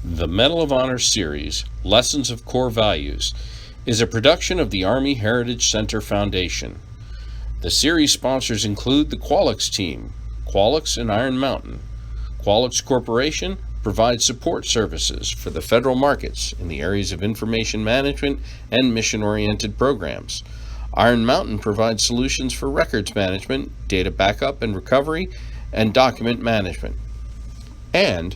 The Medal of Honor series, Lessons of Core Values, is a production of the Army Heritage Center Foundation. The series sponsors include the Qualix team, Qualix and Iron Mountain. Qualix Corporation provides support services for the federal markets in the areas of information management and mission-oriented programs. Iron Mountain provides solutions for records management, data backup and recovery, and document management. And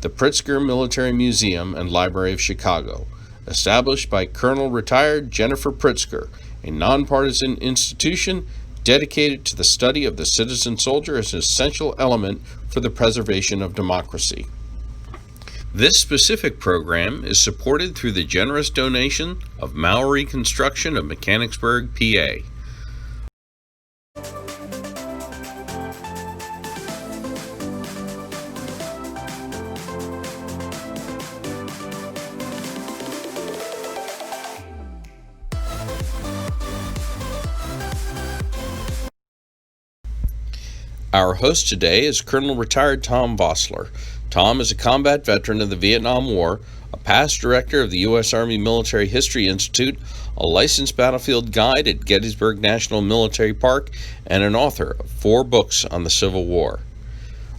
the Pritzker Military Museum and Library of Chicago, established by Colonel Retired Jennifer Pritzker, a nonpartisan institution dedicated to the study of the citizen soldier as an essential element for the preservation of democracy. This specific program is supported through the generous donation of Maori Construction of Mechanicsburg, PA. Our host today is Colonel Retired Tom Vossler. Tom is a combat veteran of the Vietnam War, a past director of the U.S. Army Military History Institute, a licensed battlefield guide at Gettysburg National Military Park, and an author of 4 books on the Civil War.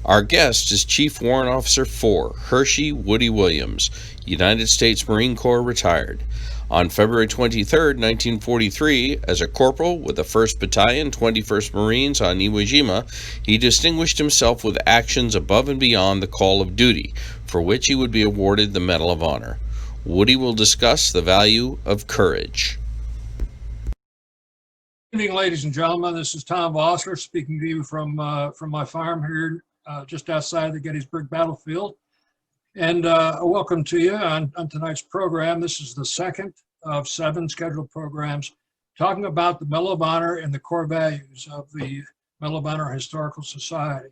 Our guest is Chief Warrant Officer 4, Hershel Woody Williams, United States Marine Corps retired. On February 23, 1943, as a corporal with the 1st Battalion, 21st Marines on Iwo Jima, he distinguished himself with actions above and beyond the call of duty, for which he would be awarded the Medal of Honor. Woody will discuss the value of courage. Good evening, ladies and gentlemen. This is Tom Vossler speaking to you from my farm here just outside the Gettysburg battlefield. And welcome to you on tonight's program. This is the second of 7 scheduled programs talking about the Medal of Honor and the core values of the Medal of Honor Historical Society.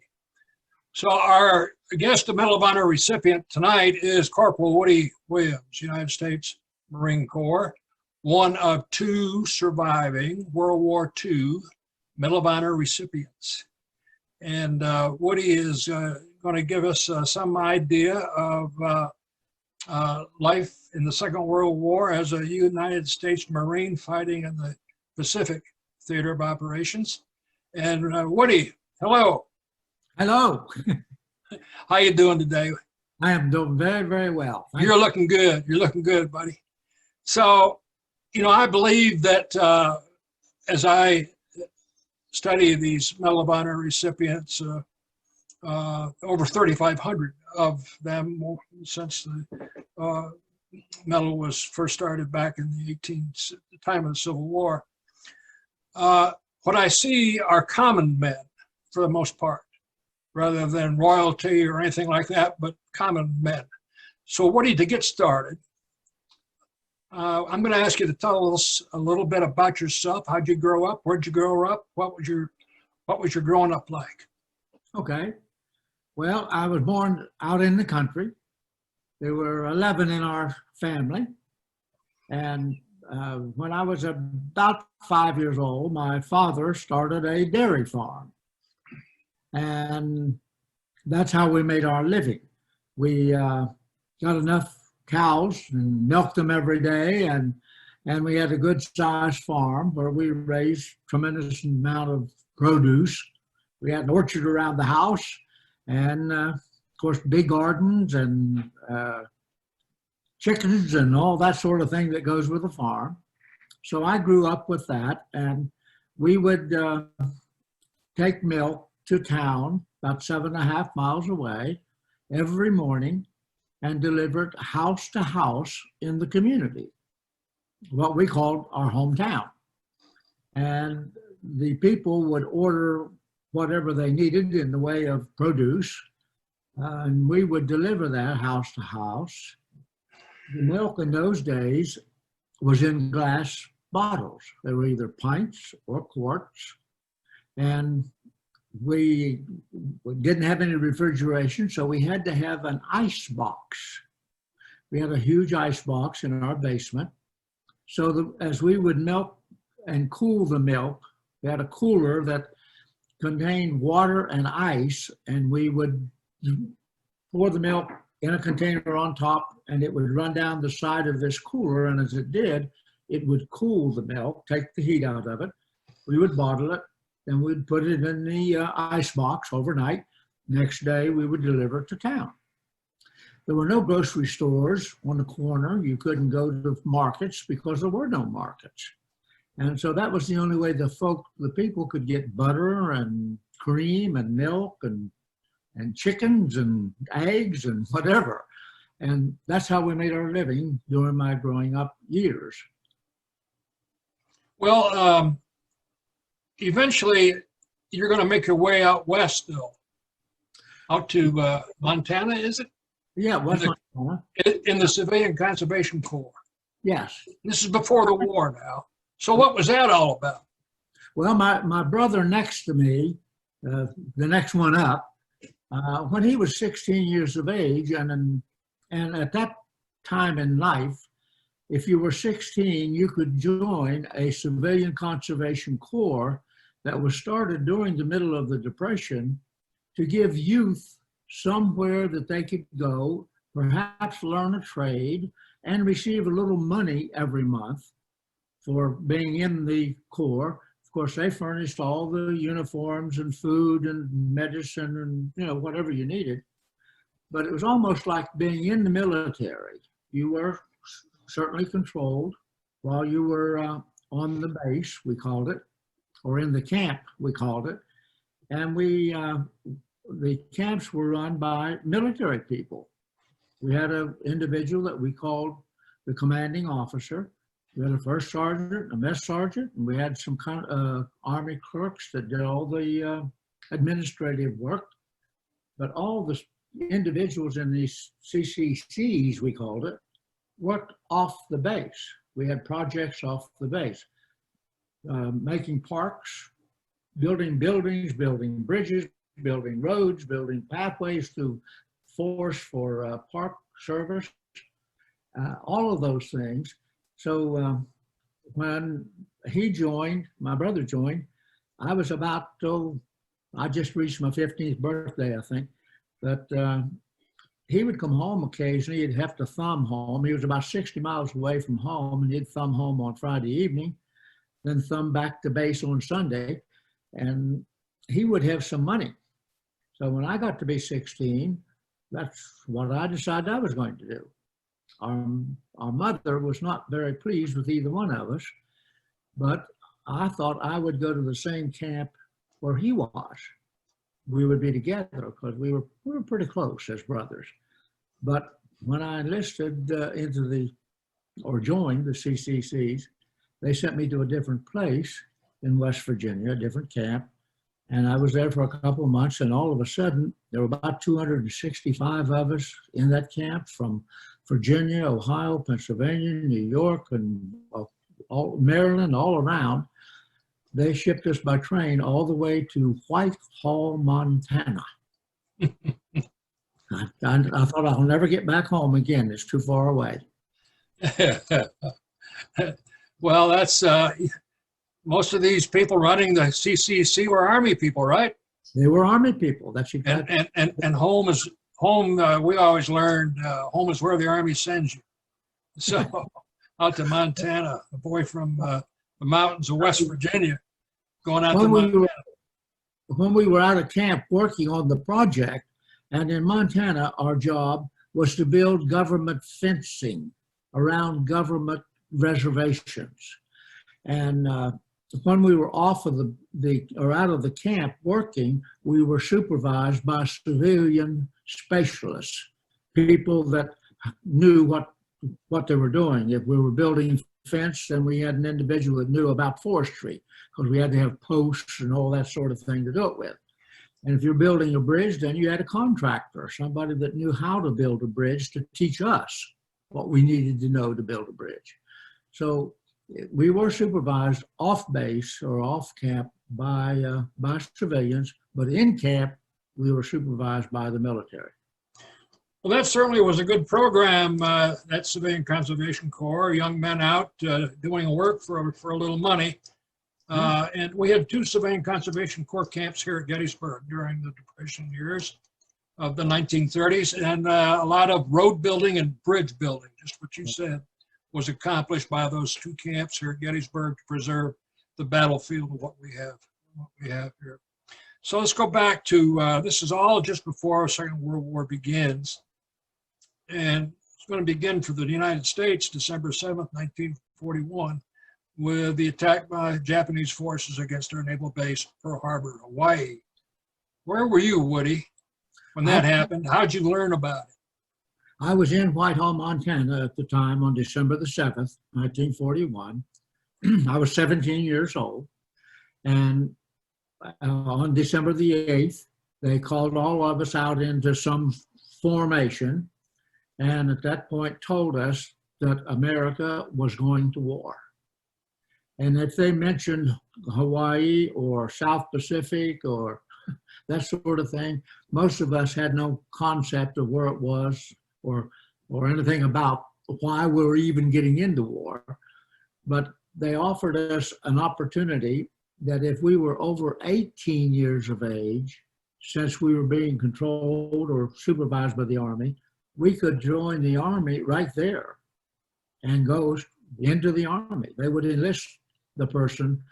So our guest, the Medal of Honor recipient tonight is Corporal Woody Williams, United States Marine Corps, one of 2 surviving World War II Medal of Honor recipients. And Woody is going to give us some idea of life in the Second World War as a United States Marine fighting in the Pacific Theater of Operations. And Woody, hello. Hello. How you doing today? I am doing very, very well. You're looking good. You're looking good, buddy. So, you know, I believe that as I study these Medal of Honor recipients, over 3,500 of them since the medal was first started back in the time of the Civil War. What I see are common men for the most part, rather than royalty or anything like that, but common men. So Woody, to get started, I'm going to ask you to tell us a little bit about yourself. How'd you grow up? Where'd you grow up? What was your growing up like? Okay. Well, I was born out in the country. There were 11 in our family. And when I was about 5 years old, my father started a dairy farm. And that's how we made our living. We got enough cows and milked them every day. And we had a good sized farm where we raised tremendous amount of produce. We had an orchard around the house. And of course, big gardens and chickens and all that sort of thing that goes with a farm. So I grew up with that, and we would take milk to town about 7.5 miles away every morning and deliver it house to house in the community, what we called our hometown. And the people would order whatever they needed in the way of produce, and we would deliver that house to house. The milk in those days was in glass bottles. They were either pints or quarts, and we didn't have any refrigeration, so we had to have an ice box. We had a huge ice box in our basement, so that as we would milk and cool the milk, we had a cooler that contained water and ice, and we would pour the milk in a container on top, and it would run down the side of this cooler. And as it did, it would cool the milk, take the heat out of it. We would bottle it, then we'd put it in the ice box overnight. Next day, we would deliver it to town. There were no grocery stores on the corner. You couldn't go to markets because there were no markets. And so that was the only way the people could get butter and cream and milk and chickens and eggs and whatever. And that's how we made our living during my growing up years. Well, eventually you're going to make your way out west, though, out to Montana, is it? Yeah, West Montana. In the Civilian Conservation Corps. Yes. This is before the war now. So what was that all about? Well, my brother next to me, the next one up, when he was 16 years of age, and at that time in life, if you were 16, you could join a Civilian Conservation Corps that was started during the middle of the Depression to give youth somewhere that they could go, perhaps learn a trade, and receive a little money every month for being in the Corps. Of course, they furnished all the uniforms and food and medicine and whatever you needed. But it was almost like being in the military. You were certainly controlled while you were on the base, we called it, or in the camp, we called it. And the camps were run by military people. We had an individual that we called the commanding officer. We had a first sergeant, a mess sergeant, and we had some kind of Army clerks that did all the administrative work. But all the individuals in these CCCs, we called it, worked off the base. We had projects off the base, making parks, building buildings, building bridges, building roads, building pathways through force for park service, all of those things. So when he joined, my brother joined, I was about, I just reached my 15th birthday, I think. But he would come home occasionally. He'd have to thumb home. He was about 60 miles away from home, and he'd thumb home on Friday evening, then thumb back to base on Sunday, and he would have some money. So when I got to be 16, that's what I decided I was going to do. Our mother was not very pleased with either one of us, but I thought I would go to the same camp where he was. We would be together because we were pretty close as brothers. But when I enlisted joined the CCCs, they sent me to a different place in West Virginia, a different camp. And I was there for a couple of months, and all of a sudden, there were about 265 of us in that camp from Virginia, Ohio, Pennsylvania, New York, and Maryland, all around. They shipped us by train all the way to Whitehall, Montana. I thought I'll never get back home again. It's too far away. Well, that's most of these people running the CCC were Army people, right? They were Army people. That's exactly. And home is home. We always learned home is where the Army sends you. So out to Montana, a boy from the mountains of West Virginia, going out to Montana. When we were out of camp working on the project, and in Montana, our job was to build government fencing around government reservations. And when we were off of out of the camp working, we were supervised by civilian specialists, people that knew what they were doing. If we were building fence, then we had an individual that knew about forestry, because we had to have posts and all that sort of thing to do it with. And if you're building a bridge, then you had a contractor, somebody that knew how to build a bridge to teach us what we needed to know to build a bridge. So we were supervised off base or off camp by civilians, but in camp, we were supervised by the military. Well, that certainly was a good program, that Civilian Conservation Corps, young men out doing work for a little money. And we had 2 Civilian Conservation Corps camps here at Gettysburg during the Depression years. of the 1930s, and a lot of road building and bridge building, just what you said, was accomplished by those two camps here at Gettysburg to preserve the battlefield of what we have here. So let's go back to, this is all just before Second World War begins. And it's going to begin for the United States December 7th, 1941, with the attack by Japanese forces against our naval base, Pearl Harbor, Hawaii. Where were you, Woody, when that happened? How'd you learn about it? I was in Whitehall, Montana at the time on December the 7th, 1941. I was 17 years old. And on December the 8th, they called all of us out into some formation, and at that point told us that America was going to war. And if they mentioned Hawaii or South Pacific or that sort of thing, most of us had no concept of where it was or anything about why we were even getting into war. But they offered us an opportunity that if we were over 18 years of age, since we were being controlled or supervised by the Army, we could join the Army right there and go into the Army. They would enlist the person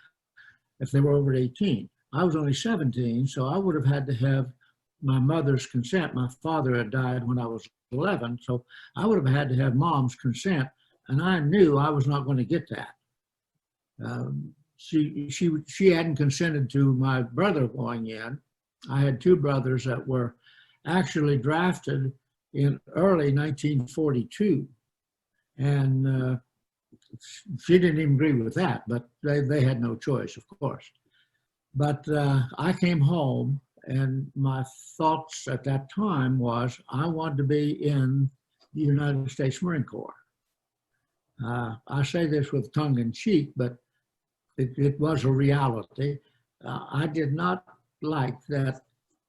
if they were over 18. I was only 17, so I would have had to have my mother's consent. My father had died when I was 11, so I would have had to have mom's consent, and I knew I was not going to get that. She hadn't consented to my brother going in. I had two brothers that were actually drafted in early 1942. And she didn't even agree with that, but they had no choice, of course. But I came home, and my thoughts at that time was I wanted to be in the United States Marine Corps. I say this with tongue in cheek, but it was a reality. I did not like that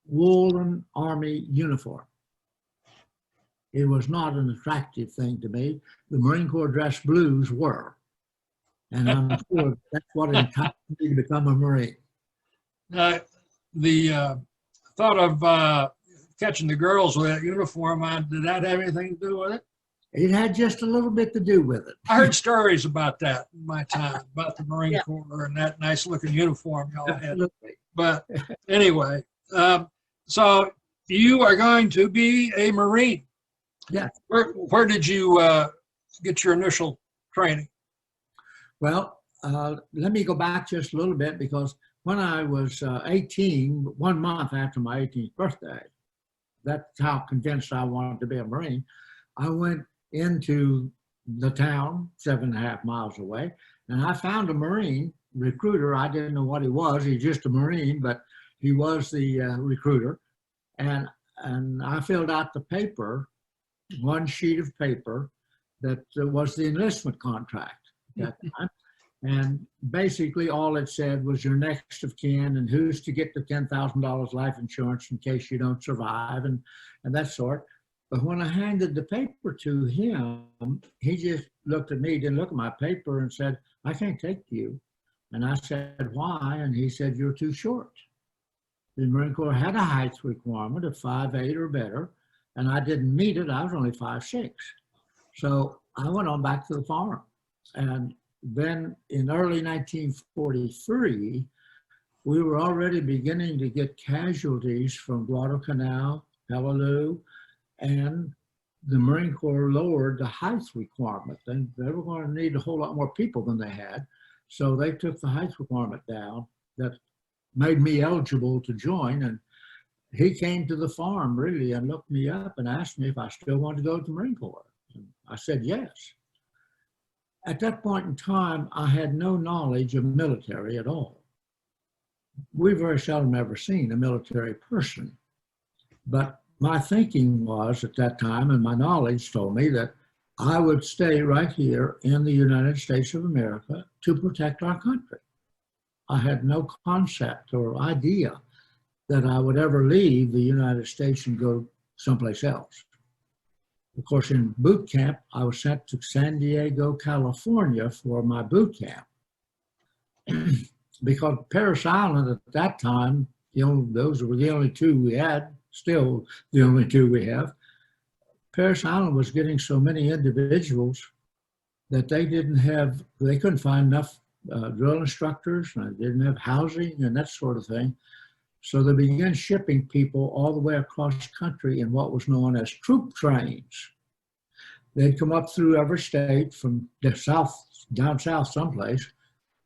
woolen Army uniform. It was not an attractive thing to me. The Marine Corps dress blues were. And I'm sure that's what entitled me to become a Marine. The thought of catching the girls with that uniform on, did that have anything to do with it? It had just a little bit to do with it. I heard stories about that in my time, about the Marine Corps and that nice looking uniform y'all had. Absolutely. But anyway, so you are going to be a Marine. Yeah. Where did you get your initial training? Well, let me go back just a little bit, because when I was 18, 1 month after my 18th birthday, that's how convinced I wanted to be a Marine, I went into the town 7.5 miles away, and I found a Marine recruiter. I didn't know what he was. He's just a Marine, but he was the recruiter. And I filled out the paper, one sheet of paper that was the enlistment contract at that time. And basically all it said was your next of kin and who's to get the $10,000 life insurance in case you don't survive and that sort. But when I handed the paper to him, he just looked at me, didn't look at my paper, and said, I can't take you. And I said, why? And he said, you're too short. The Marine Corps had a height requirement of 5'8" or better, and I didn't meet it. I was only 5'6". So I went on back to the farm. And then in early 1943, we were already beginning to get casualties from Guadalcanal, Peleliu, and the Marine Corps lowered the height requirement. And they were going to need a whole lot more people than they had. So they took the height requirement down. That made me eligible to join. And he came to the farm really and looked me up and asked me if I still wanted to go to the Marine Corps. And I said yes. At that point in time, I had no knowledge of military at all. We very seldom ever seen a military person. But my thinking was at that time, and my knowledge told me that I would stay right here in the United States of America to protect our country. I had no concept or idea that I would ever leave the United States and go someplace else. Of course, in boot camp, I was sent to San Diego, California for my boot camp. Because Parris Island at that time, those were the only two we had still the only two we have. Parris Island was getting so many individuals that they couldn't find enough drill instructors, and they didn't have housing and that sort of thing. So they began shipping people all the way across country in what was known as troop trains. They'd come up through every state from the south, down south someplace,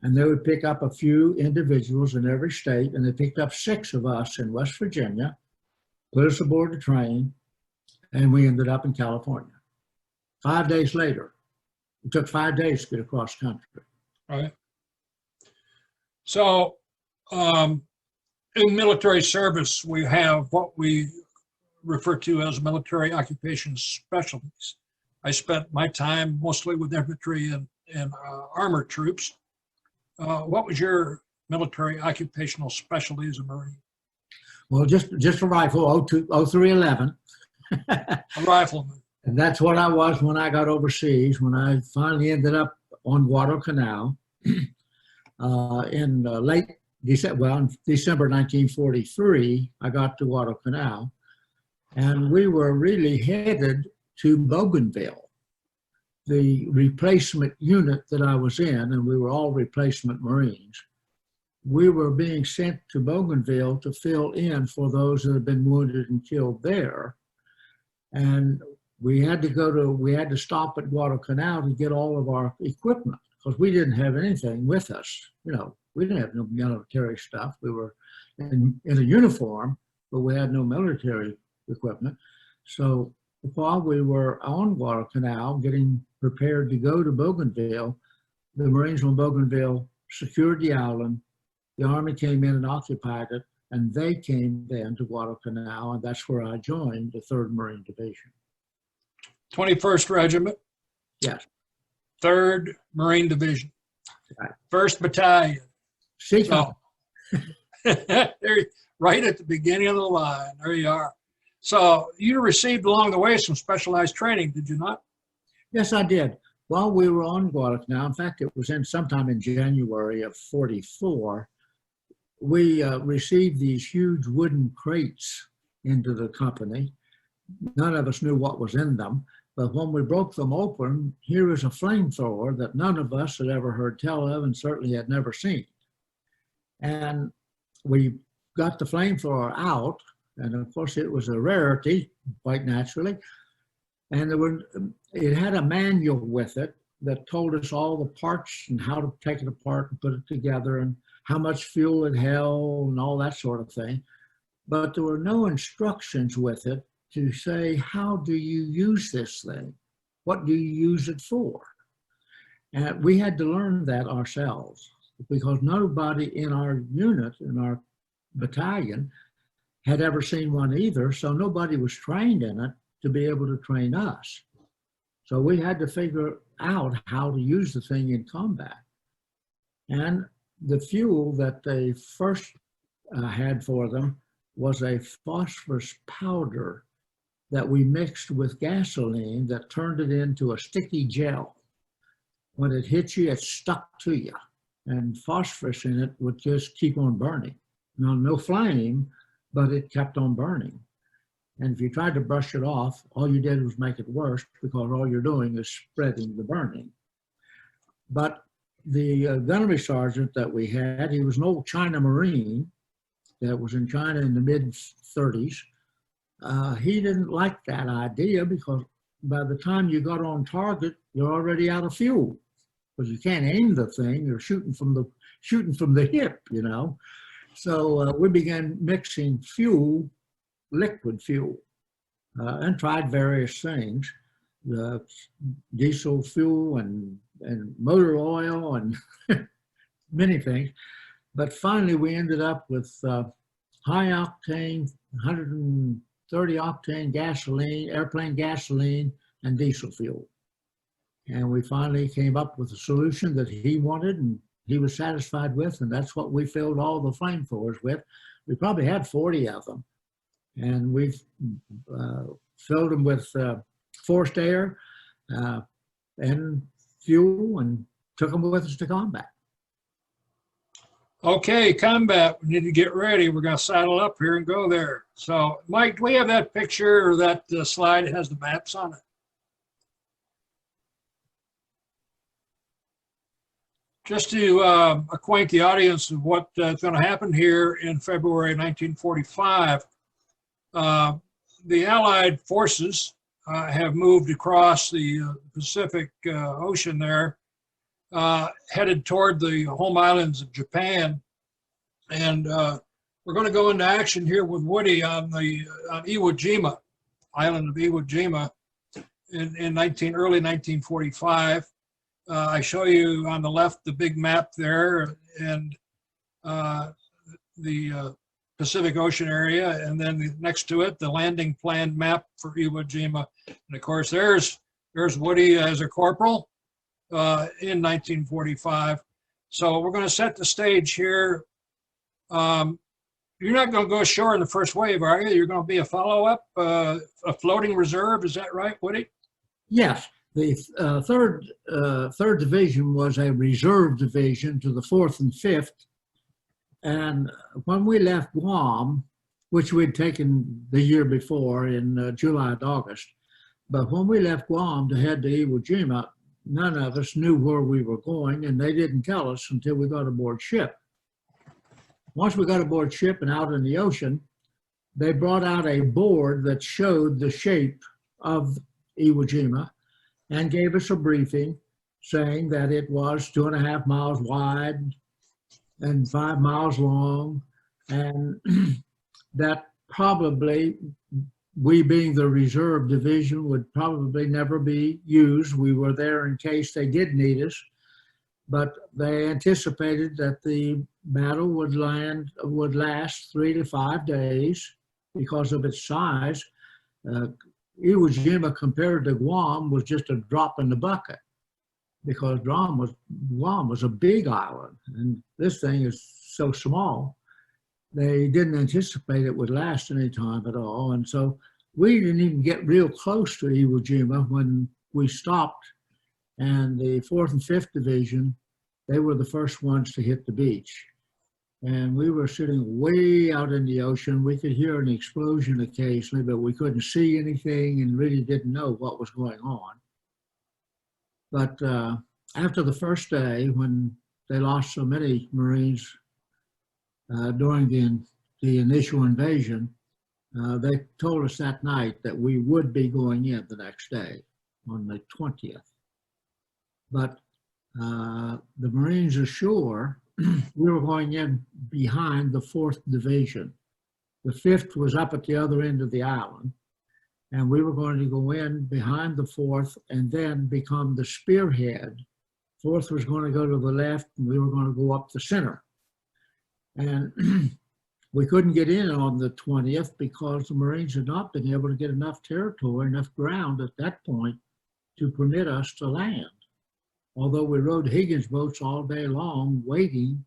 and they would pick up a few individuals in every state, and they picked up 6 of us in West Virginia, put us aboard the train, and we ended up in California. 5 days later. It took 5 days to get across country. Right. So, in military service, we have what we refer to as military occupation specialties. I spent my time mostly with infantry and armored troops. What was your military occupational specialty as a Marine? Well, just a rifle, 0311. A rifleman. And that's what I was when I got overseas, when I finally ended up on Guadalcanal in late December, in December 1943, I got to Guadalcanal, and we were really headed to Bougainville, the replacement unit that I was in, and we were all replacement Marines. We were being sent to Bougainville to fill in for those that had been wounded and killed there. And we had to stop at Guadalcanal to get all of our equipment because we didn't have anything with us. We didn't have no military stuff. We were in a uniform, but we had no military equipment. So while we were on Guadalcanal getting prepared to go to Bougainville, the Marines on Bougainville secured the island. The Army came in and occupied it, and they came then to Guadalcanal, and that's where I joined the 3rd Marine Division. 21st Regiment. Yes. 3rd Marine Division. Right. 1st Battalion. So, there, right at the beginning of the line, there you are. So you received along the way some specialized training, did you not? Yes, I did. While we were on Guadalcanal, in fact, it was sometime in January of '44, we received these huge wooden crates into the company. None of us knew what was in them, but when we broke them open, here was a flamethrower that none of us had ever heard tell of and certainly had never seen. And we got the flamethrower out, and of course it was a rarity, quite naturally. And it had a manual with it that told us all the parts and how to take it apart and put it together and how much fuel it held and all that sort of thing. But there were no instructions with it to say, how do you use this thing? What do you use it for? And we had to learn that ourselves because nobody in our unit, in our battalion, had ever seen one either. So nobody was trained in it to be able to train us. So we had to figure out how to use the thing in combat. And the fuel that they first had for them was a phosphorus powder that we mixed with gasoline that turned it into a sticky gel. When it hit you, it stuck to you. And phosphorus in it would just keep on burning. Now, no flame, but it kept on burning. And if you tried to brush it off, all you did was make it worse because all you're doing is spreading the burning. But the gunnery sergeant that we had, he was an old China Marine that was in China in the mid-30s. He didn't like that idea because by the time you got on target, you're already out of fuel because you can't aim the thing. You're shooting from the hip, So we began mixing fuel, liquid fuel, and tried various things, diesel fuel and motor oil and many things. But finally, we ended up with high octane, 130 octane gasoline, airplane gasoline, and diesel fuel. And we finally came up with a solution that he wanted and he was satisfied with, and that's what we filled all the flamethrowers with. We probably had 40 of them. And we've filled them with forced air and fuel and took them with us to combat. Okay, combat, we need to get ready. We're going to saddle up here and go there. So, Mike, do we have that picture or that slide that has the maps on it? Just to acquaint the audience of what's going to happen here in February 1945, the Allied forces have moved across the Pacific Ocean there, headed toward the home islands of Japan. And we're going to go into action here with Woody on Iwo Jima, island of Iwo Jima in early 1945. I show you on the left the big map there and the Pacific Ocean area, and then next to it the landing plan map for Iwo Jima. And of course there's Woody as a corporal in 1945. So we're going to set the stage here. You're not going to go ashore in the first wave, are you? You're going to be a follow-up, a floating reserve, is that right, Woody? Yes. The third division was a reserve division to the 4th and 5th. And when we left Guam, which we'd taken the year before in July and August, but when we left Guam to head to Iwo Jima, none of us knew where we were going, and they didn't tell us until we got aboard ship. Once we got aboard ship and out in the ocean, they brought out a board that showed the shape of Iwo Jima and gave us a briefing saying that it was 2.5 miles wide and 5 miles long, and that probably we, being the reserve division, would probably never be used. We were there in case they did need us, but they anticipated that the battle would last 3 to 5 days because of its size. Iwo Jima compared to Guam was just a drop in the bucket, because Guam was a big island, and this thing is so small. They didn't anticipate it would last any time at all, and so we didn't even get real close to Iwo Jima when we stopped, and the 4th and 5th Division, they were the first ones to hit the beach. And we were sitting way out in the ocean. We could hear an explosion occasionally, but we couldn't see anything and really didn't know what was going on. But after the first day, when they lost so many Marines during the initial invasion, they told us that night that we would be going in the next day on the 20th. But the Marines ashore, we were going in behind the 4th Division. The 5th was up at the other end of the island, and we were going to go in behind the 4th and then become the spearhead. 4th was going to go to the left, and we were going to go up the center. And we couldn't get in on the 20th because the Marines had not been able to get enough territory, enough ground at that point to permit us to land. Although we rode Higgins boats all day long, waiting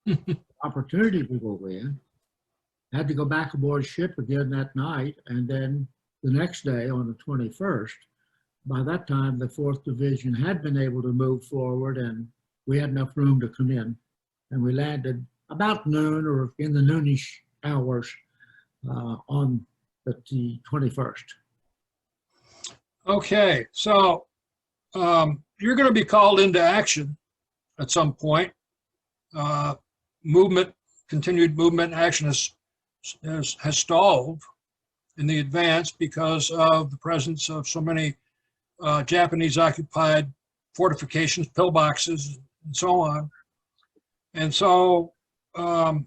for opportunity to go in. Had to go back aboard ship again that night, and then the next day on the 21st, by that time the 4th Division had been able to move forward, and we had enough room to come in. And we landed about noon or in the noonish hours on the 21st. Okay, so you're going to be called into action at some point. Continued movement action has stalled in the advance because of the presence of so many Japanese-occupied fortifications, pillboxes, and so on. And so you're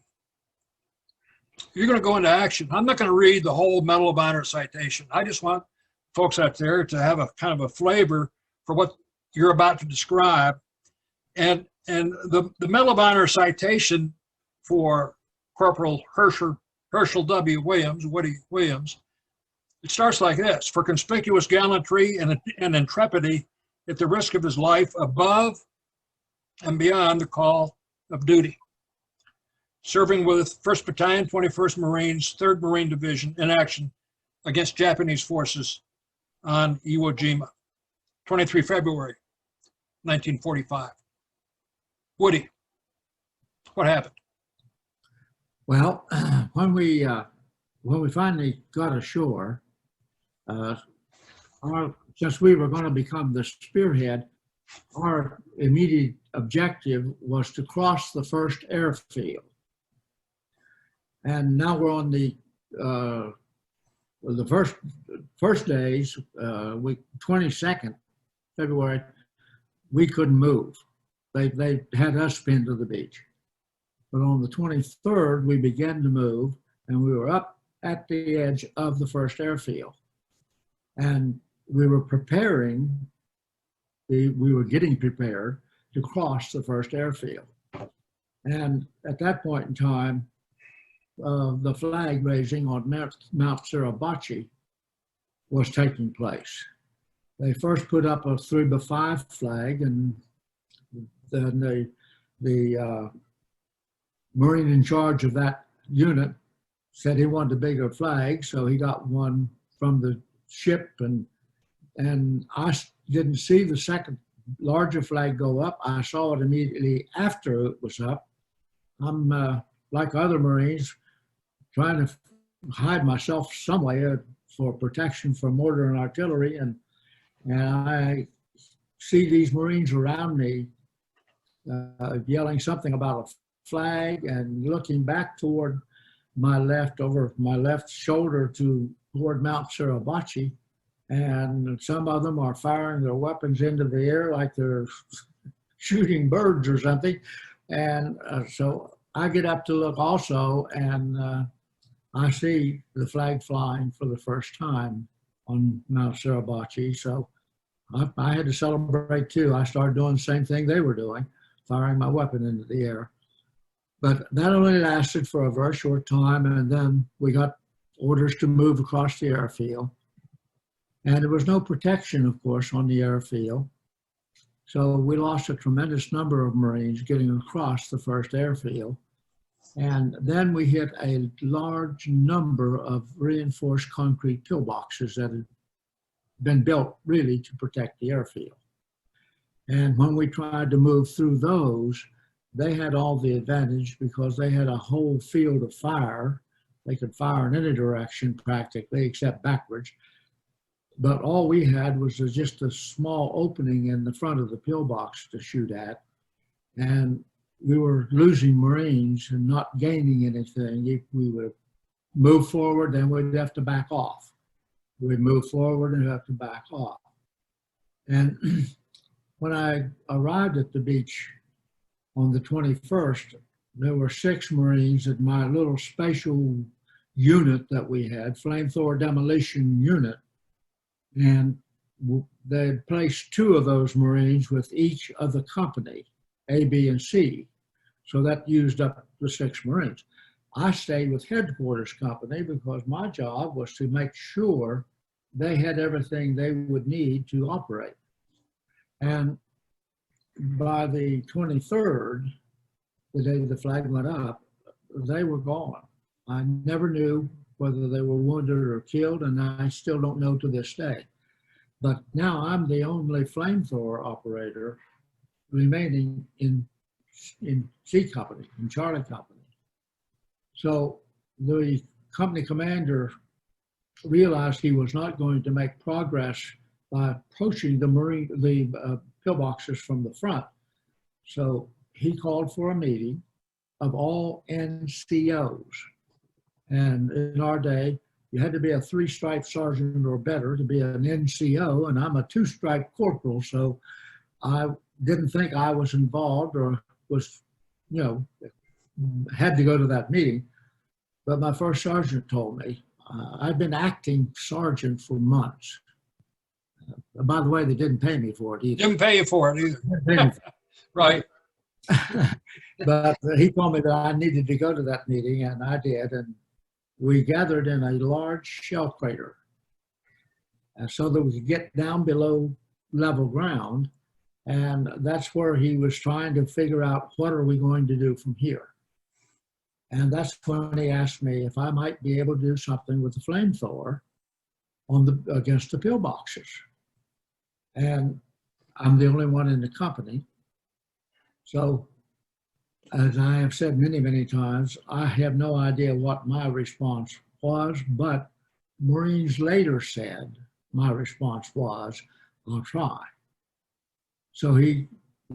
going to go into action. I'm not going to read the whole Medal of Honor citation. I just want folks out there to have a kind of a flavor for what you're about to describe. And the Medal of Honor citation for Corporal Hershel W. Williams, Woody Williams, it starts like this: for conspicuous gallantry and intrepidity at the risk of his life above and beyond the call of duty. Serving with 1st Battalion, 21st Marines, 3rd Marine Division in action against Japanese forces on Iwo Jima, 23 February, 1945. Woody, what happened? Well, when we finally got ashore, since we were going to become the spearhead, our immediate objective was to cross the first airfield. And now we're on the first days, 22nd February, we couldn't move. They had us pinned to the beach. But on the 23rd, we began to move, and we were up at the edge of the first airfield. And we were getting prepared to cross the first airfield. And at that point in time, the flag raising on Mount Suribachi was taking place. They first put up a 3x5 flag, and then the Marine in charge of that unit said he wanted a bigger flag, so he got one from the ship, and I didn't see the second larger flag go up. I saw it immediately after it was up. I'm like other Marines, trying to hide myself somewhere for protection from mortar and artillery, and I see these Marines around me yelling something about a flag and looking back toward my left, over my left shoulder toward Mount Suribachi, and some of them are firing their weapons into the air like they're shooting birds or something. And so I get up to look also, and I see the flag flying for the first time on Mount Suribachi. So I had to celebrate too. I started doing the same thing they were doing, firing my weapon into the air. But that only lasted for a very short time, and then we got orders to move across the airfield. And there was no protection, of course, on the airfield. So we lost a tremendous number of Marines getting across the first airfield. And then we hit a large number of reinforced concrete pillboxes that had been built really to protect the airfield. And when we tried to move through those, they had all the advantage because they had a whole field of fire. They could fire in any direction practically, except backwards. But all we had was just a small opening in the front of the pillbox to shoot at. And we were losing Marines and not gaining anything. If we would move forward, then we'd have to back off. We'd move forward and have to back off. And when I arrived at the beach on the 21st, there were 6 Marines in my little special unit that we had, Flamethrower demolition unit. And they had placed 2 of those Marines with each of the company, A, B, and C. So that used up the 6 Marines. I stayed with headquarters company because my job was to make sure they had everything they would need to operate. And by the 23rd, the day the flag went up, they were gone. I never knew whether they were wounded or killed, and I still don't know to this day. But now I'm the only flamethrower operator remaining in C Company, in Charlie Company. So the company commander realized he was not going to make progress by approaching the pillboxes from the front. So he called for a meeting of all NCOs. And in our day, you had to be a 3-stripe sergeant or better to be an NCO, and I'm a 2-stripe corporal, so I didn't think I was involved or was, had to go to that meeting. But my first sergeant told me, I'd been acting sergeant for months. By the way, they didn't pay me for it either. Didn't pay you for it either. Right. But he told me that I needed to go to that meeting, and I did. And we gathered in a large shell crater so that we could get down below level ground. And that's where he was trying to figure out, what are we going to do from here? And that's when he asked me if I might be able to do something with the flamethrower against the pillboxes. And I'm the only one in the company. So as I have said many, many times, I have no idea what my response was, but Marines later said my response was, I'll try. So he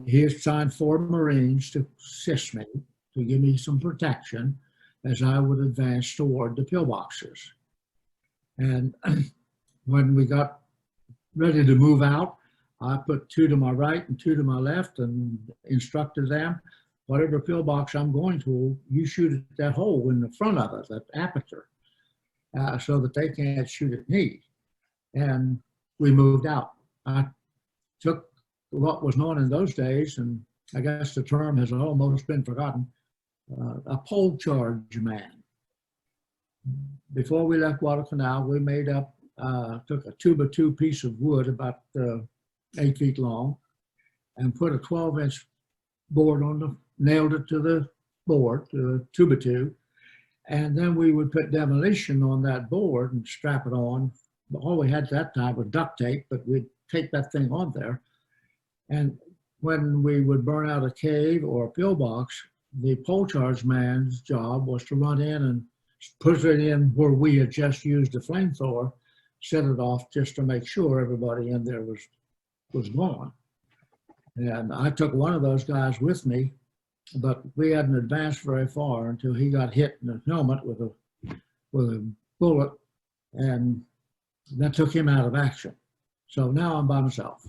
assigned 4 Marines to assist me, to give me some protection as I would advance toward the pillboxes. And when we got ready to move out, I put 2 to my right and 2 to my left and instructed them, whatever pillbox I'm going to, you shoot at that hole in the front of it, that aperture, so that they can't shoot at me. And we moved out. I took what was known in those days, and I guess the term has almost been forgotten, a pole charge man. Before we left Guadalcanal, we made up, took a 2x2 piece of wood about 8 feet long and put a 12-inch board on the, nailed it to the board, to a 2x2. And then we would put demolition on that board and strap it on. All we had at that time was duct tape, but we'd tape that thing on there. And when we would burn out a cave or a pillbox, the pole charge man's job was to run in and put it in where we had just used a flamethrower, set it off just to make sure everybody in there was gone. And I took one of those guys with me, but we hadn't advanced very far until he got hit in the helmet with a bullet, and that took him out of action. So now I'm by myself.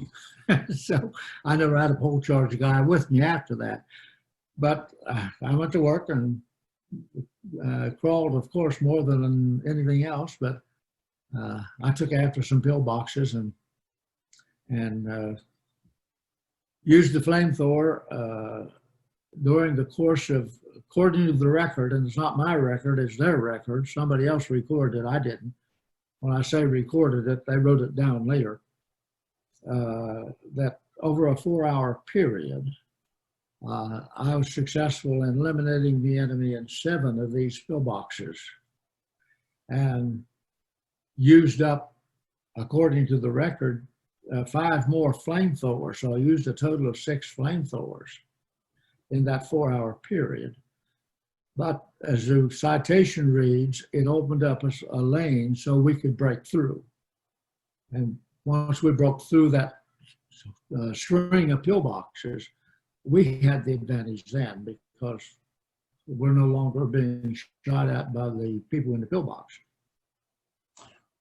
So I never had a pole charge guy with me after that. But I went to work and crawled, of course, more than anything else. But I took after some pillboxes and used the flamethrower during the course of, according to the record, and it's not my record, it's their record. Somebody else recorded it, I didn't. When I say recorded it, they wrote it down later. That over a 4-hour period, I was successful in eliminating the enemy in 7 of these pillboxes and used up, according to the record, 5 more flamethrowers. So I used a total of 6 flamethrowers in that 4-hour period. But as the citation reads, it opened up a lane so we could break through. And once we broke through that string of pillboxes, we had the advantage then because we're no longer being shot at by the people in the pillbox.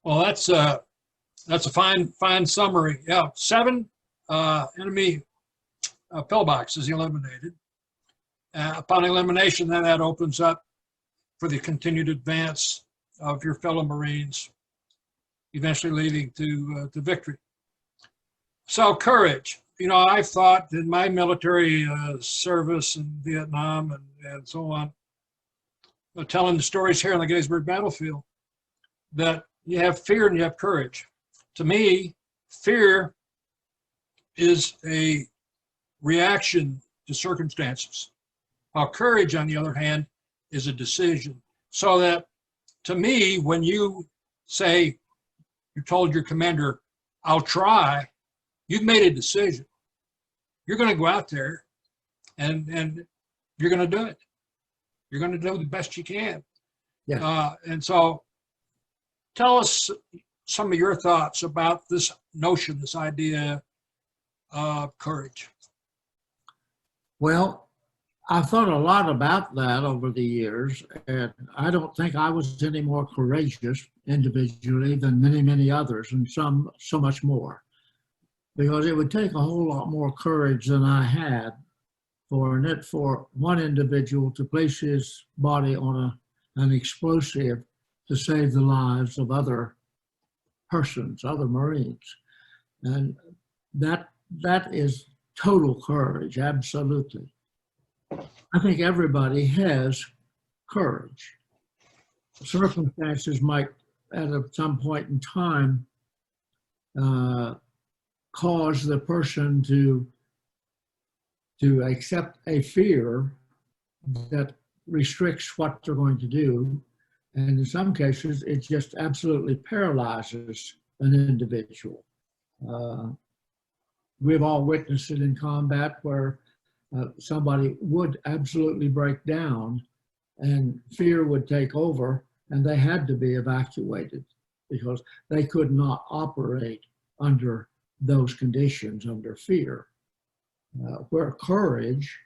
Well, that's a fine summary. Yeah, 7 enemy pillboxes eliminated. Upon elimination, then that opens up for the continued advance of your fellow Marines, eventually leading to victory. So courage. You know, I've thought in my military service in Vietnam and so on, telling the stories here on the Gettysburg battlefield, that you have fear and you have courage. To me, fear is a reaction to circumstances. While courage, on the other hand, is a decision. So that, to me, when you say, you told your commander, I'll try, you've made a decision. You're going to go out there and you're going to do it. You're going to do the best you can. Yeah. And so tell us some of your thoughts about this notion, this idea of courage. Well, I've thought a lot about that over the years, and I don't think I was any more courageous individually than many, many others, and some so much more. Because it would take a whole lot more courage than I had for one individual to place his body on an explosive to save the lives of other persons, other Marines. And that is total courage, absolutely. I think everybody has courage. Circumstances might, at some point in time, cause the person to accept a fear that restricts what they're going to do. And in some cases, it just absolutely paralyzes an individual. We've all witnessed it in combat where somebody would absolutely break down and fear would take over and they had to be evacuated because they could not operate under those conditions, under fear. Where courage,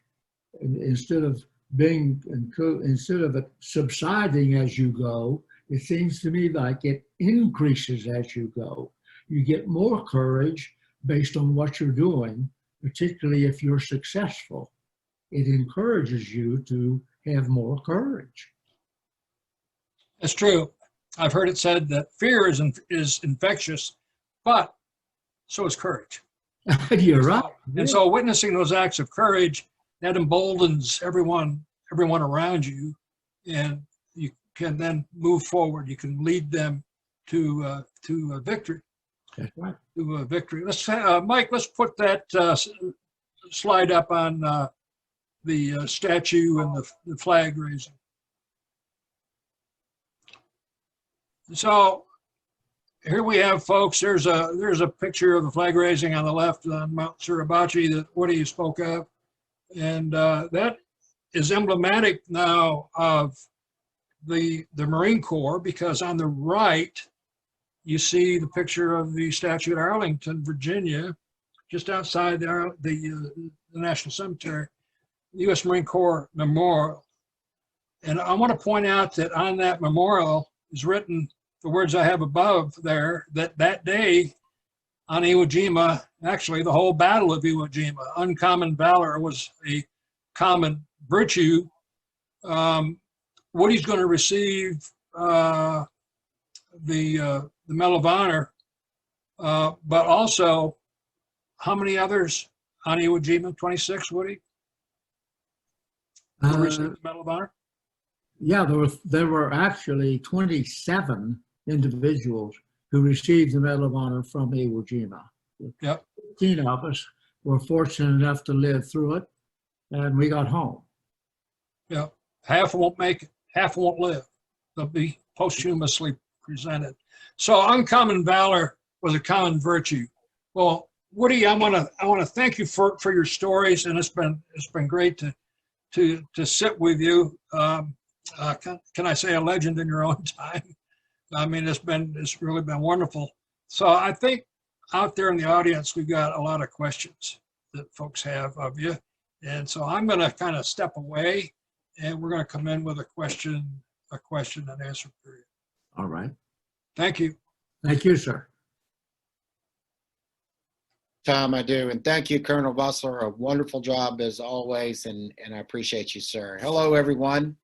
instead of it subsiding as you go, it seems to me like it increases as you go. You get more courage based on what you're doing, particularly if you're successful. It encourages you to have more courage. It's true. I've heard it said that fear is infectious, but so is courage. You're right. And so witnessing those acts of courage, that emboldens everyone around you, and you can then move forward. You can lead them to a victory. That's right. To a victory. Let's Mike. Let's put that slide up on the statue and the flag raising. So here we have, folks. There's a picture of the flag raising on the left on Mount Suribachi that Woody spoke of, and that is emblematic now of the Marine Corps, because on the right you see the picture of the statue at Arlington, Virginia, just outside the National Cemetery, the U.S. Marine Corps Memorial. And I want to point out that on that memorial is written the words I have above there, that day on Iwo Jima, actually the whole Battle of Iwo Jima, uncommon valor was a common virtue. Woody's going to receive the Medal of Honor, but also how many others on Iwo Jima? 26, Woody? Who received the Medal of Honor? Yeah, there were actually 27 individuals who received the Medal of Honor from Iwo Jima. Yep. 15 of us were fortunate enough to live through it, and we got home. Yeah, half won't make it, half won't live. They'll be posthumously presented. So uncommon valor was a common virtue. Well, Woody, I want to thank you for your stories, and it's been great to sit with you. Can I say a legend in your own time? I mean, it's really been wonderful. So I think out there in the audience, we've got a lot of questions that folks have of you. And so I'm going to kind of step away, and we're going to come in with a question and answer period. All right. Thank you. Thank you, sir. Tom, I do. And thank you, Colonel Bussler. A wonderful job as always, and I appreciate you, sir. Hello, everyone.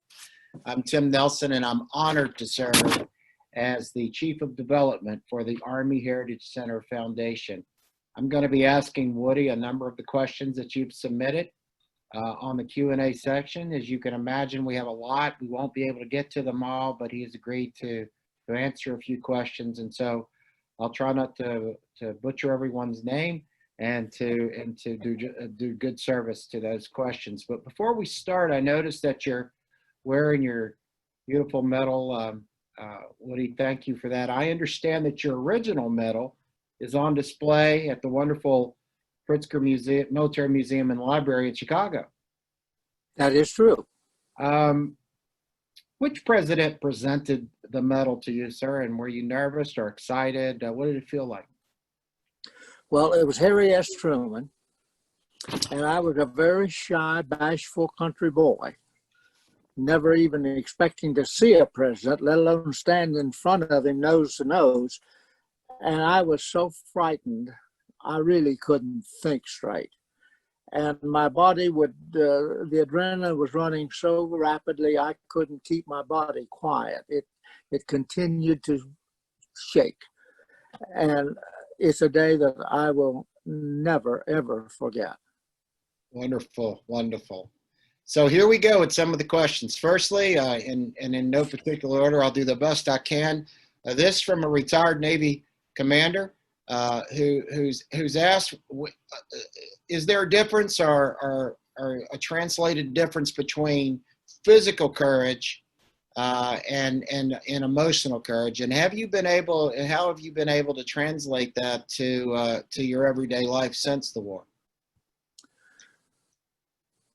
I'm Tim Nelson, and I'm honored to serve as the Chief of Development for the Army Heritage Center Foundation. I'm going to be asking Woody a number of the questions that you've submitted on the Q&A section. As you can imagine, we have a lot. We won't be able to get to them all, but he has agreed to answer a few questions. And so I'll try not to butcher everyone's name and to do good service to those questions. But before we start, I noticed that you're wearing your beautiful medal. Woody, thank you for that. I understand that your original medal is on display at the wonderful Pritzker Museum, Military Museum and Library in Chicago. That is true. Which president presented the medal to you, sir? And were you nervous or excited? What did it feel like? Well, it was Harry S. Truman, and I was a very shy, bashful country boy, never even expecting to see a president, let alone stand in front of him nose to nose. And I was so frightened, I really couldn't think straight. And my body would, the adrenaline was running so rapidly, I couldn't keep my body quiet. It continued to shake. And it's a day that I will never, ever forget. Wonderful, wonderful. So here we go with some of the questions. Firstly, and in no particular order, I'll do the best I can. This from a retired Navy commander who's asked, is there a difference or a translated difference between physical courage and emotional courage? And how have you been able to translate that to your everyday life since the war?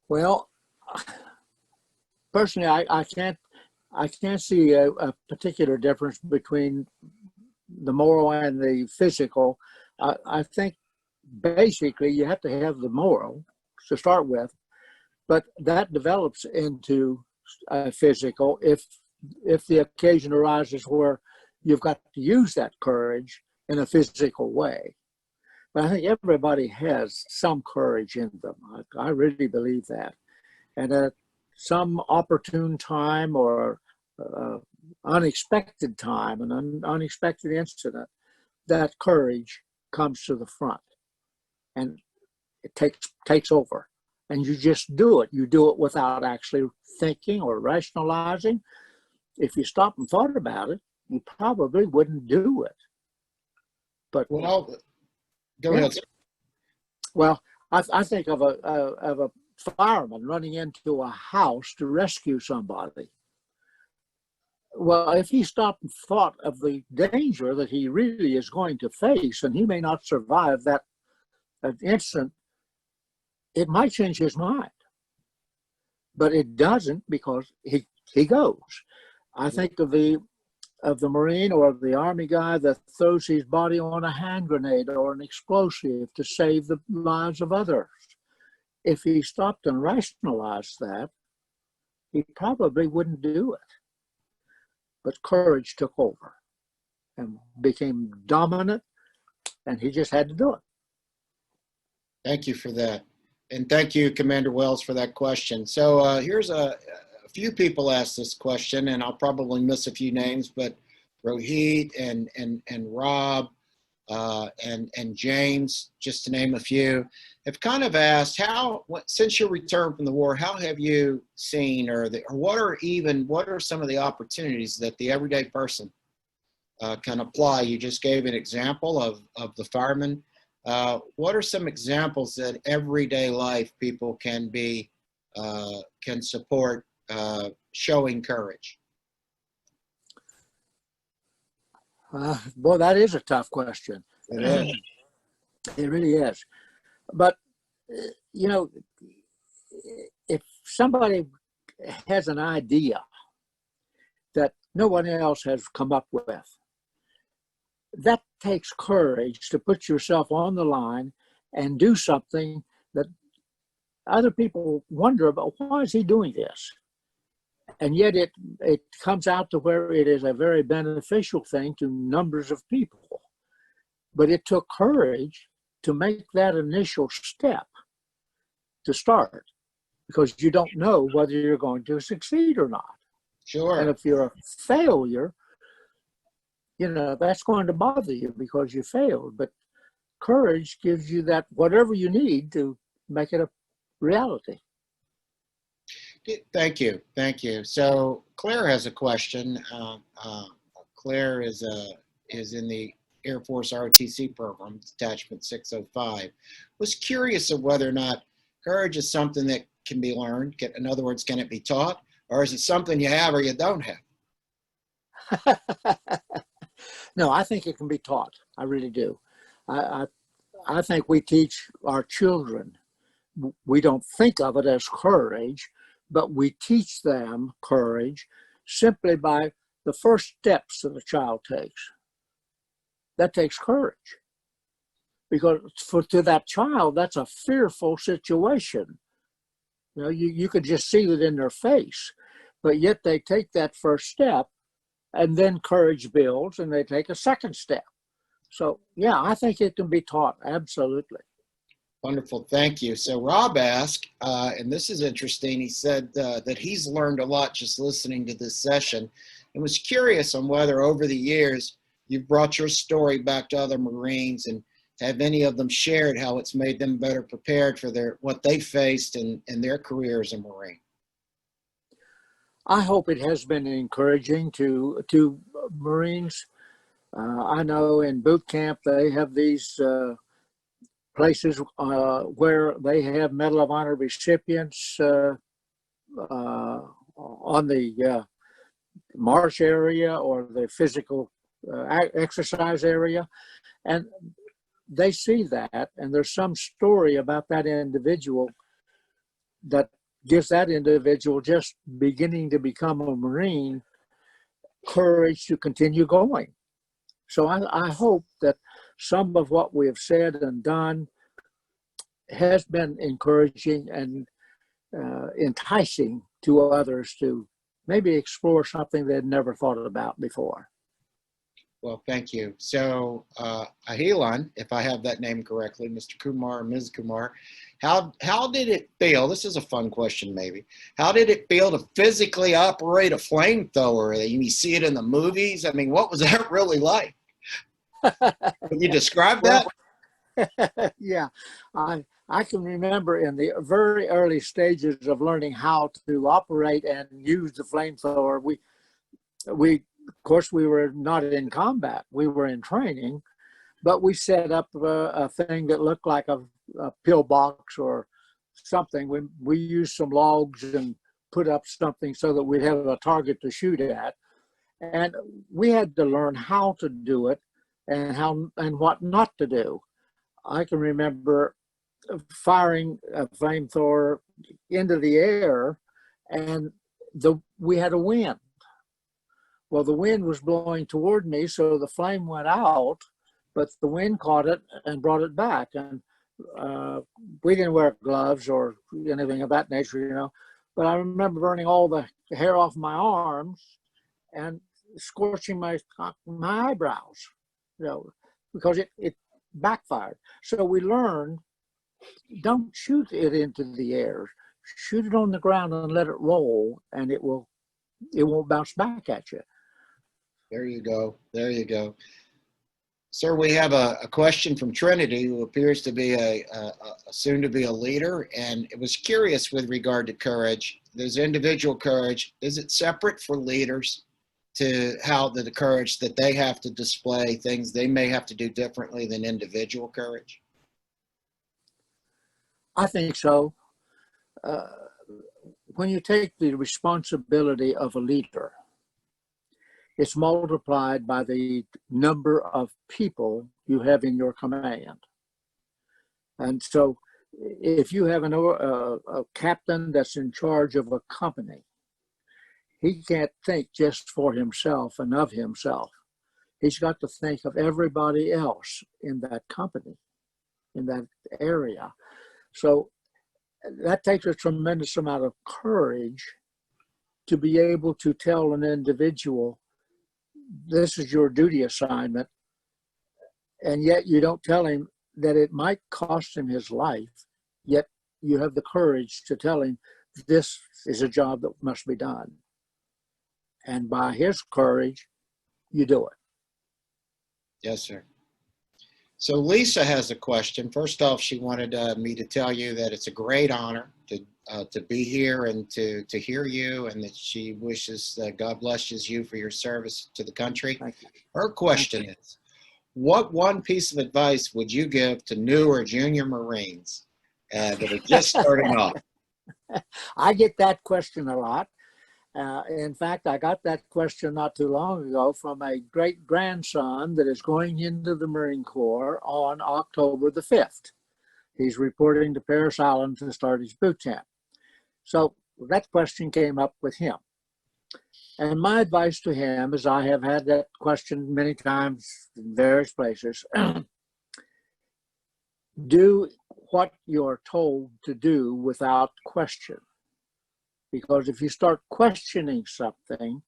Well, personally, I can't see a particular difference between the moral and the physical. I think basically you have to have the moral to start with, but that develops into physical if the occasion arises where you've got to use that courage in a physical way. But I think everybody has some courage in them. I really believe that. And at some opportune time or unexpected time, an unexpected incident, that courage comes to the front and it takes over. And you just do it. You do it without actually thinking or rationalizing. If you stopped and thought about it, you probably wouldn't do it. But Well, go ahead. Sir. well, I think of a fireman running into a house to rescue somebody. Well, if he stopped and thought of the danger that he really is going to face, and he may not survive that instant, it might change his mind. But it doesn't, because he goes. I think of the Marine or the Army guy that throws his body on a hand grenade or an explosive to save the lives of others. If he stopped and rationalized that, he probably wouldn't do it. But courage took over and became dominant, and he just had to do it. Thank you for that. And thank you, Commander Wells, for that question. So here's a few people asked this question, and I'll probably miss a few names, but Rohit and Rob and James, just to name a few, have kind of asked since your return from the war, how have you seen, or what are some of the opportunities that the everyday person can apply? You just gave an example of the fireman. What are some examples that everyday life people can support showing courage? Boy, that is a tough question. It is. It really is. But, if somebody has an idea that no one else has come up with, that takes courage to put yourself on the line and do something that other people wonder about. Why is he doing this? And yet it comes out to where it is a very beneficial thing to numbers of people. But it took courage to make that initial step to start, because you don't know whether you're going to succeed or not. Sure. And if you're a failure, that's going to bother you because you failed. But courage gives you that whatever you need to make it a reality. Thank you. So Claire has a question. Claire is in the Air Force ROTC program, Detachment 605. Was curious of whether or not courage is something that can be learned. In other words, can it be taught, or is it something you have or you don't have? No, I think it can be taught. I really do. I think we teach our children. We don't think of it as courage, but we teach them courage simply by the first steps that a child takes. That takes courage. Because to that child, that's a fearful situation. You could just see it in their face, but yet they take that first step, and then courage builds, and they take a second step. So, yeah, I think it can be taught, absolutely. Wonderful, thank you. So Rob asked, and this is interesting, he said that he's learned a lot just listening to this session, and was curious on whether over the years you've brought your story back to other Marines, and have any of them shared how it's made them better prepared for what they faced in their career as a Marine? I hope it has been encouraging to Marines. I know in boot camp they have these places where they have Medal of Honor recipients on the march area or the physical exercise area, and they see that, and there's some story about that individual that gives that individual just beginning to become a Marine courage to continue going. So I hope that some of what we have said and done has been encouraging and enticing to others to maybe explore something they'd never thought about before. Well, thank you. So, Ahilan, if I have that name correctly, Mr. Kumar, Ms. Kumar, how did it feel? This is a fun question, maybe. How did it feel to physically operate a flamethrower? You see it in the movies. I mean, what was that really like? Can you describe that? Yeah, I can remember in the very early stages of learning how to operate and use the flamethrower, we of course, we were not in combat. We were in training, but we set up a thing that looked like a pillbox or something. We used some logs and put up something so that we'd have a target to shoot at. And we had to learn how to do it and what not to do. I can remember firing a flamethrower into the air, and we had a wind. Well, the wind was blowing toward me, so the flame went out, but the wind caught it and brought it back. And we didn't wear gloves or anything of that nature, But I remember burning all the hair off my arms and scorching my eyebrows, because it backfired. So we learned, don't shoot it into the air. Shoot it on the ground and let it roll, and it won't bounce back at you. There you go. There you go. Sir, we have a question from Trinity, who appears to be soon to be a leader, and it was curious with regard to courage. There's individual courage. Is it separate for leaders to how the courage that they have to display, things they may have to do differently than individual courage? I think so. When you take the responsibility of a leader, it's multiplied by the number of people you have in your command. And so if you have a captain that's in charge of a company, he can't think just for himself and of himself. He's got to think of everybody else in that company, in that area. So that takes a tremendous amount of courage to be able to tell an individual, this is your duty assignment, and yet you don't tell him that it might cost him his life, yet you have the courage to tell him this is a job that must be done. And by his courage, you do it. Yes, sir. So Lisa has a question. First off, she wanted me to tell you that it's a great honor to be here and to hear you, and that she wishes that God blesses you for your service to the country. Thank you. Her question is, what one piece of advice would you give to new or junior Marines that are just starting off? I get that question a lot. In fact, I got that question not too long ago from a great-grandson that is going into the Marine Corps on October the 5th. He's reporting to Parris Island to start his boot camp. So that question came up with him. And my advice to him is, I have had that question many times in various places. Do what you're told to do without question. Because if you start questioning something,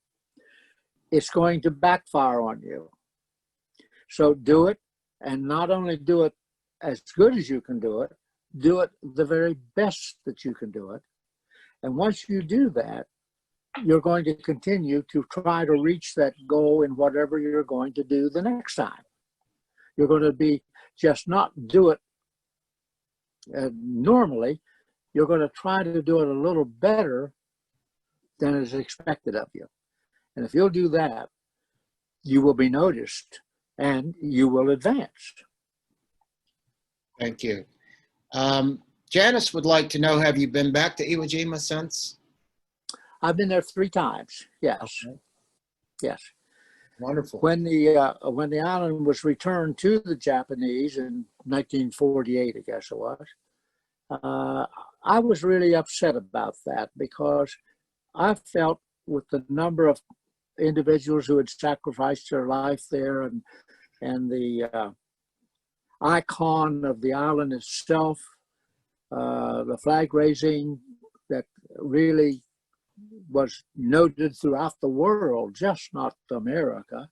it's going to backfire on you. So do it, and not only do it as good as you can do it the very best that you can do it. And once you do that, you're going to continue to try to reach that goal in whatever you're going to do the next time. You're going to be just not do it normally. You're going to try to do it a little better than is expected of you. And if you'll do that, you will be noticed and you will advance. Thank you. Janice would like to know, have you been back to Iwo Jima since? I've been there 3 times. Yes. Okay. Yes. Wonderful. When the island was returned to the Japanese in 1948, I guess it was, I was really upset about that because I felt with the number of individuals who had sacrificed their life there and the icon of the island itself, the flag raising that really was noted throughout the world, just not America,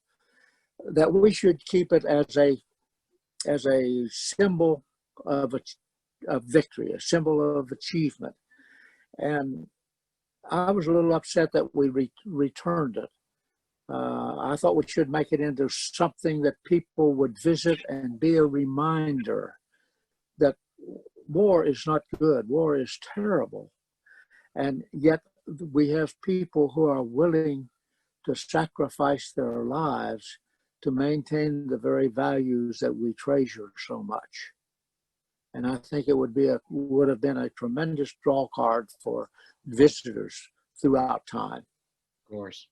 that we should keep it as a symbol of victory, a symbol of achievement. And I was a little upset that we returned it. I thought we should make it into something that people would visit and be a reminder that war is not good, war is terrible. And yet we have people who are willing to sacrifice their lives to maintain the very values that we treasure so much. And I think it would have been a tremendous draw card for visitors throughout time. Of course.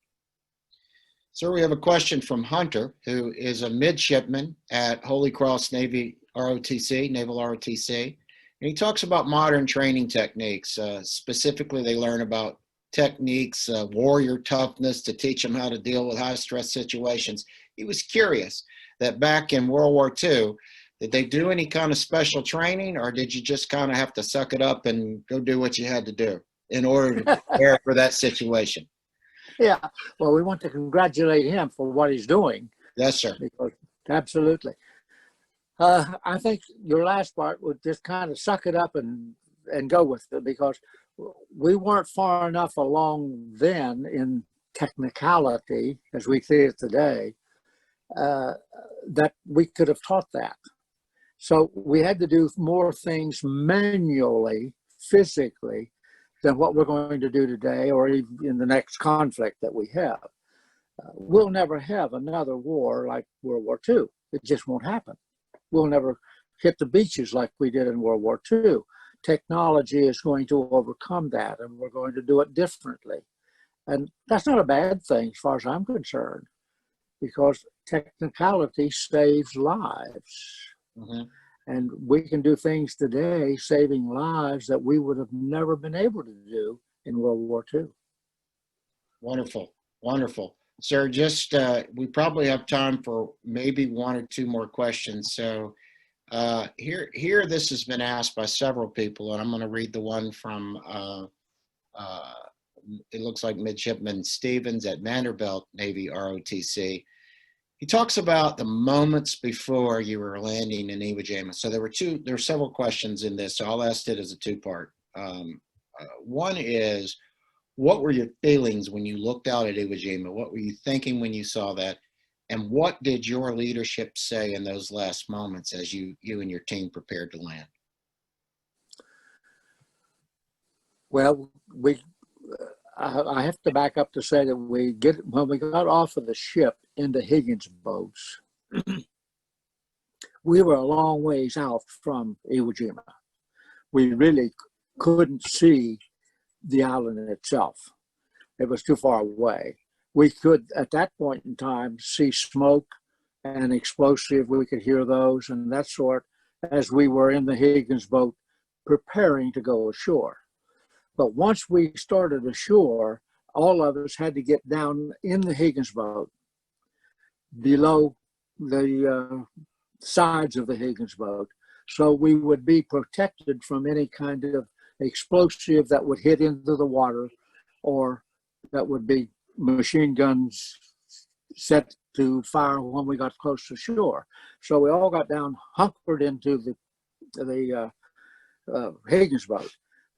Sir, we have a question from Hunter, who is a midshipman at Holy Cross Navy ROTC, Naval ROTC. And he talks about modern training techniques. Specifically, they learn about techniques, warrior toughness to teach them how to deal with high stress situations. He was curious that back in World War II, did they do any kind of special training, or did you just kind of have to suck it up and go do what you had to do in order to prepare for that situation? Yeah, well, we want to congratulate him for what he's doing. Yes, sir. Because, absolutely. I think your last part would just kind of suck it up and go with it, because we weren't far enough along then in technicality, as we see it today, that we could have taught that. So we had to do more things manually, physically, than what we're going to do today or even in the next conflict that we have. We'll never have another war like World War II. It just won't happen. We'll never hit the beaches like we did in World War II. Technology is going to overcome that, and we're going to do it differently. And that's not a bad thing as far as I'm concerned, because technicality saves lives. Mm-hmm. And we can do things today saving lives that we would have never been able to do in World War II. Wonderful, wonderful. Sir, just we probably have time for maybe one or two more questions. So here this has been asked by several people, and I'm going to read the one from, it looks like Midshipman Stevens at Vanderbilt Navy ROTC. He talks about the moments before you were landing in Iwo Jima. So there were several questions in this, so I'll ask it as a two-part. One is, what were your feelings when you looked out at Iwo Jima? What were you thinking when you saw that? And what did your leadership say in those last moments as you and your team prepared to land? Well, I have to back up to say that when we got off of the ship into Higgins boats, we were a long ways out from Iwo Jima. We really couldn't see the island itself. It was too far away. We could, at that point in time, see smoke and explosive. We could hear those and that sort as we were in the Higgins boat preparing to go ashore. But once we started ashore, all of us had to get down in the Higgins boat below the sides of the Higgins boat, so we would be protected from any kind of explosive that would hit into the water, or that would be machine guns set to fire when we got close to shore. So we all got down, hunkered into the Higgins boat.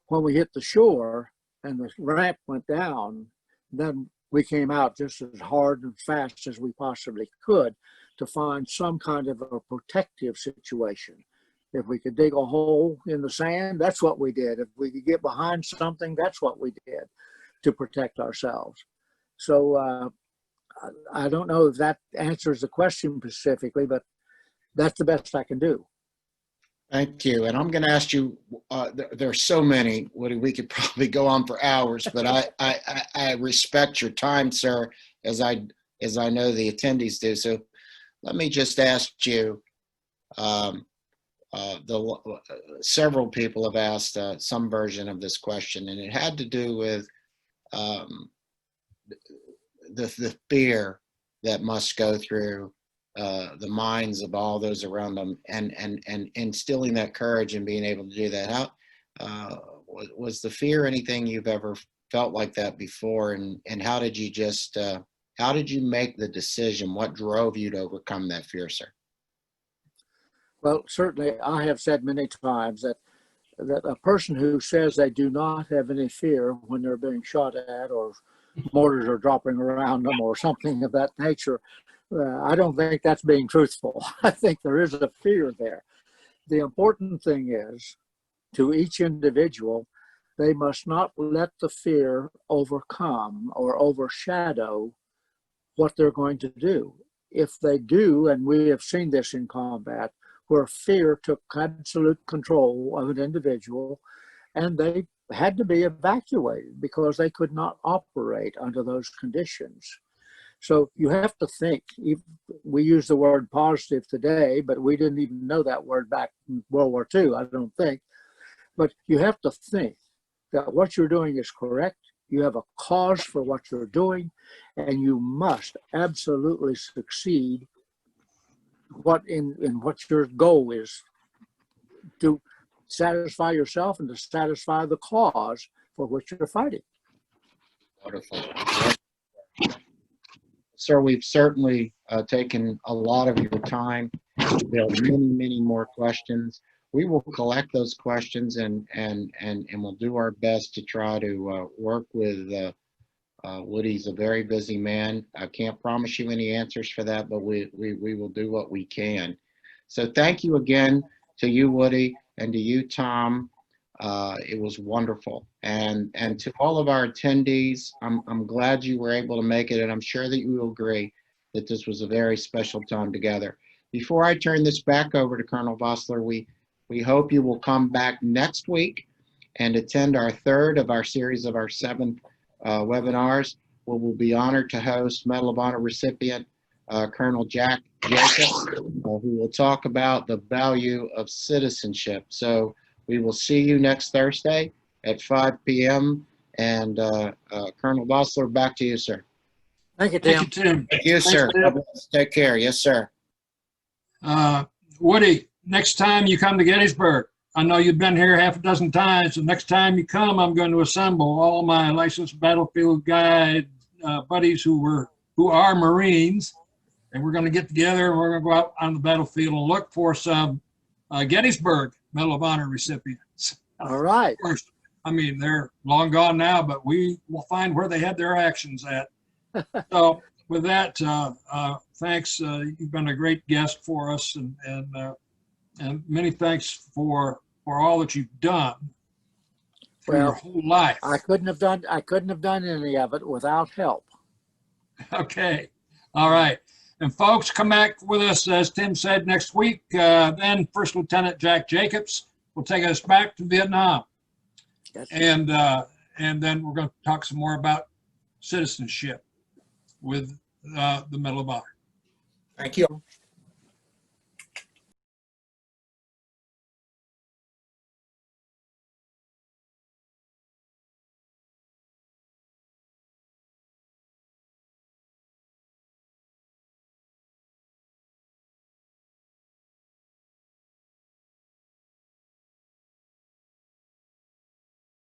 When we hit the shore and the ramp went down, then we came out just as hard and fast as we possibly could to find some kind of a protective situation. If we could dig a hole in the sand, that's what we did. If we could get behind something, that's what we did to protect ourselves. So I don't know if that answers the question specifically, but that's the best I can do. Thank you. And I'm going to ask you, there are so many, we could probably go on for hours, but I respect your time, sir, as I know the attendees do. So let me just ask you, several people have asked some version of this question, and it had to do with the fear that must go through the minds of all those around them, and instilling that courage and being able to do that. How was the fear anything you've ever felt like that before, and how did you how did you make the decision? What drove you to overcome that fear, sir? Well, certainly I have said many times that a person who says they do not have any fear when they're being shot at or mortars are dropping around them or something of that nature, I don't think that's being truthful. I think there is a fear there. The important thing is, to each individual, they must not let the fear overcome or overshadow what they're going to do. If they do, and we have seen this in combat, where fear took absolute control of an individual, and they had to be evacuated because they could not operate under those conditions. So you have to think. We use the word positive today, but we didn't even know that word back in World War II, I don't think. But you have to think that what you're doing is correct. You have a cause for what you're doing, and you must absolutely succeed in what your goal is, to satisfy yourself and to satisfy the cause for which you're fighting. Wonderful. Sir, we've certainly taken a lot of your time. There are many more questions. We will collect those questions and we'll do our best to try to work with Woody's a very busy man. I can't promise you any answers for that, but we will do what we can. So thank you again to you, Woody, and to you, Tom. It was wonderful. And to all of our attendees, I'm glad you were able to make it, and I'm sure that you will agree that this was a very special time together. Before I turn this back over to Colonel Vossler, we hope you will come back next week and attend our third of our series of our 7 webinars, where we'll be honored to host Medal of Honor recipient Colonel Jack Jacob, who will talk about the value of citizenship. So we will see you next Thursday at 5 p.m. And Colonel Vossler, back to you, sir. Thank you, Tim. Thank you, Tim. Thank you, sir. Take care. Yes, sir. Woody, next time you come to Gettysburg, I know you've been here half a dozen times. The next time you come, I'm going to assemble all my licensed battlefield guide buddies who are Marines, and we're going to get together and we're going to go out on the battlefield and look for some Gettysburg Medal of Honor recipients. All right. Of course, I mean, they're long gone now, but we will find where they had their actions at. So with that, thanks. You've been a great guest for us, and many thanks for all that you've done through your whole life. I couldn't have done any of it without help. Okay. All right. And folks, come back with us, as Tim said, next week. Then First Lieutenant Jack Jacobs will take us back to Vietnam. That's And then we're going to talk some more about citizenship with the Medal of Honor. Thank you.